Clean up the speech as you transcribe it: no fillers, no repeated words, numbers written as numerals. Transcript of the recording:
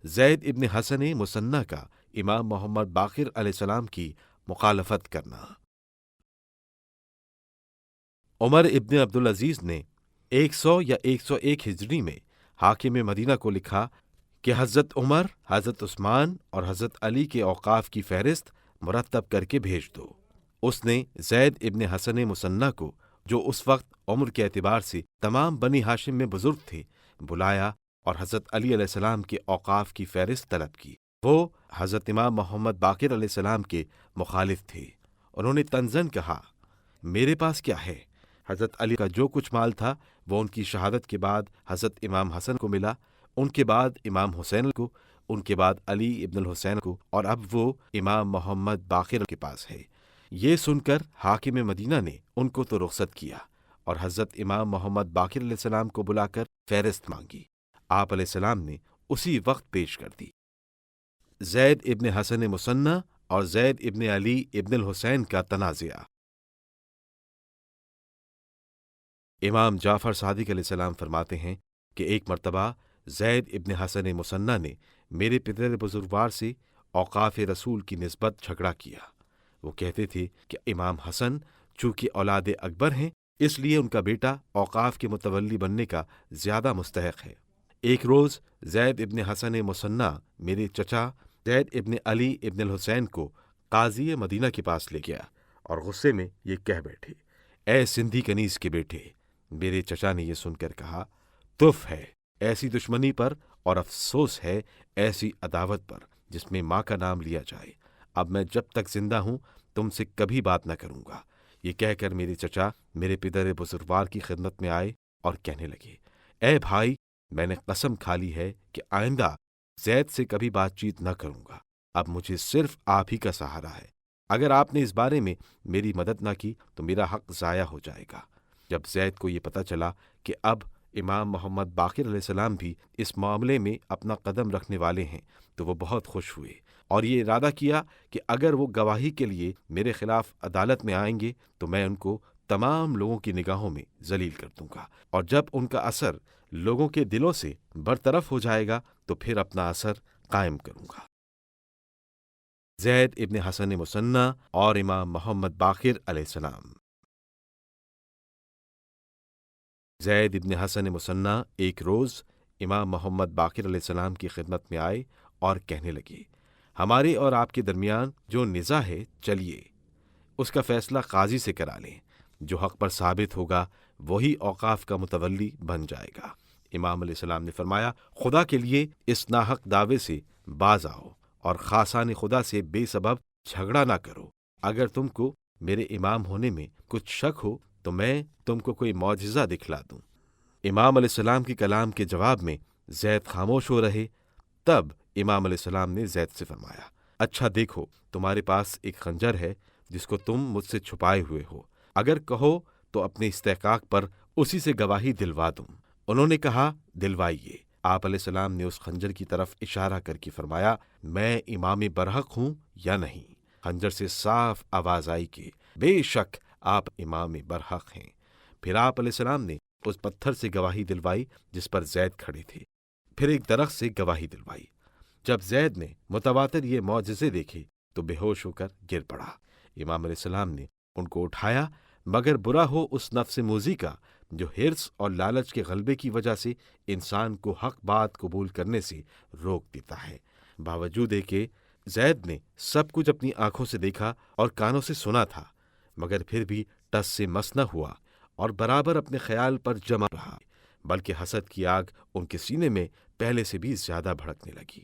زید ابن حسن مثنیٰ کا امام محمد باقر علیہ السلام کی مخالفت کرنا۔ عمر ابن عبدالعزیز نے 100 یا 101 ہجری میں حاکم مدینہ کو لکھا کہ حضرت عمر، حضرت عثمان اور حضرت علی کے اوقاف کی فہرست مرتب کر کے بھیج دو۔ اس نے زید ابن حسن مثنیٰ کو، جو اس وقت عمر کے اعتبار سے تمام بنی ہاشم میں بزرگ تھے، بلایا اور حضرت علی علیہ السلام کے اوقاف کی فہرست طلب کی۔ وہ حضرت امام محمد باقر علیہ السلام کے مخالف تھے۔ انہوں نے طنزاً کہا، میرے پاس کیا ہے؟ حضرت علی کا جو کچھ مال تھا وہ ان کی شہادت کے بعد حضرت امام حسن کو ملا، ان کے بعد امام حسین کو، ان کے بعد علی ابن الحسین کو، اور اب وہ امام محمد باقر کے پاس ہے۔ یہ سن کر حاکم مدینہ نے ان کو تو رخصت کیا اور حضرت امام محمد باقر علیہ السلام کو بلا کر فہرست مانگی۔ آپ علیہ السلام نے اسی وقت پیش کر دی۔ زید ابن حسن مثنیٰ اور زید ابن علی ابن الحسین کا تنازعہ۔ امام جعفر صادق علیہ السلام فرماتے ہیں کہ ایک مرتبہ زید ابن حسن مثنیٰ نے میرے پدر بزرگوار سے اوقاف رسول کی نسبت جھگڑا کیا۔ وہ کہتے تھے کہ امام حسن چونکہ اولاد اکبر ہیں، اس لیے ان کا بیٹا اوقاف کے متولی بننے کا زیادہ مستحق ہے۔ ایک روز زید ابن حسن مثنیٰ میرے چچا زید ابن علی ابن الحسین کو قاضی مدینہ کے پاس لے گیا اور غصے میں یہ کہہ بیٹھے، اے سندھی کنیز کے بیٹے! میرے چچا نے یہ سن کر کہا، تف ہے ایسی دشمنی پر اور افسوس ہے ایسی عداوت پر جس میں ماں کا نام لیا جائے۔ اب میں جب تک زندہ ہوں تم سے کبھی بات نہ کروں گا۔ یہ کہہ کر میرے چچا میرے پدر بزرگوار کی خدمت میں آئے اور کہنے لگے، اے بھائی، میں نے قسم کھا لی ہے کہ آئندہ زید سے کبھی بات چیت نہ کروں گا۔ اب مجھے صرف آپ ہی کا سہارا ہے۔ اگر آپ نے اس بارے میں میری مدد نہ کی تو میرا حق ضائع ہو جائے گا۔ جب زید کو یہ پتہ چلا کہ اب امام محمد باقر علیہ السلام بھی اس معاملے میں اپنا قدم رکھنے والے ہیں تو وہ بہت خوش ہوئے اور یہ ارادہ کیا کہ اگر وہ گواہی کے لیے میرے خلاف عدالت میں آئیں گے تو میں ان کو تمام لوگوں کی نگاہوں میں ذلیل کر دوں گا، اور جب ان کا اثر لوگوں کے دلوں سے برطرف ہو جائے گا تو پھر اپنا اثر قائم کروں گا۔ زید ابن حسن مثنیٰ اور امام محمد باقر علیہ السلام۔ زید ابن حسن مثنیٰ ایک روز امام محمد باقر علیہ السلام کی خدمت میں آئے اور کہنے لگے، ہمارے اور آپ کے درمیان جو نزاع ہے، چلیے اس کا فیصلہ قاضی سے کرا لیں۔ جو حق پر ثابت ہوگا وہی اوقاف کا متولی بن جائے گا۔ امام علیہ السلام نے فرمایا، خدا کے لیے اس ناحق دعوے سے باز آؤ اور خاصان خدا سے بے سبب جھگڑا نہ کرو۔ اگر تم کو میرے امام ہونے میں کچھ شک ہو تو میں تم کو کوئی معجزہ دکھلا دوں۔ امام علیہ السلام کے کلام کے جواب میں زید خاموش ہو رہے۔ تب امام علیہ السلام نے زید سے فرمایا، اچھا دیکھو، تمہارے پاس ایک خنجر ہے جس کو تم مجھ سے چھپائے ہوئے ہو، اگر کہو تو اپنے استحقاق پر اسی سے گواہی دلوا دوں۔ انہوں نے کہا، دلوائیے۔ آپ علیہ السلام نے اس خنجر کی طرف اشارہ کر کے فرمایا، میں امام برحق ہوں یا نہیں؟ خنجر سے صاف آواز آئی کہ بے شک آپ امام برحق ہیں۔ پھر آپ علیہ السلام نے اس پتھر سے گواہی دلوائی جس پر زید کھڑے تھے، پھر ایک درخت سے گواہی دلوائی۔ جب زید نے متواتر یہ معجزے دیکھے تو بے ہوش ہو کر گر پڑا۔ امام علیہ السلام نے ان کو اٹھایا، مگر برا ہو اس نفس موذی کا جو حرص اور لالچ کے غلبے کی وجہ سے انسان کو حق بات قبول کرنے سے روک دیتا ہے۔ باوجود کہ زید نے سب کچھ اپنی آنکھوں سے دیکھا اور کانوں سے سنا تھا، مگر پھر بھی ٹس سے مس نہ ہوا اور برابر اپنے خیال پر جمع رہا، بلکہ حسد کی آگ ان کے سینے میں پہلے سے بھی زیادہ بھڑکنے لگی۔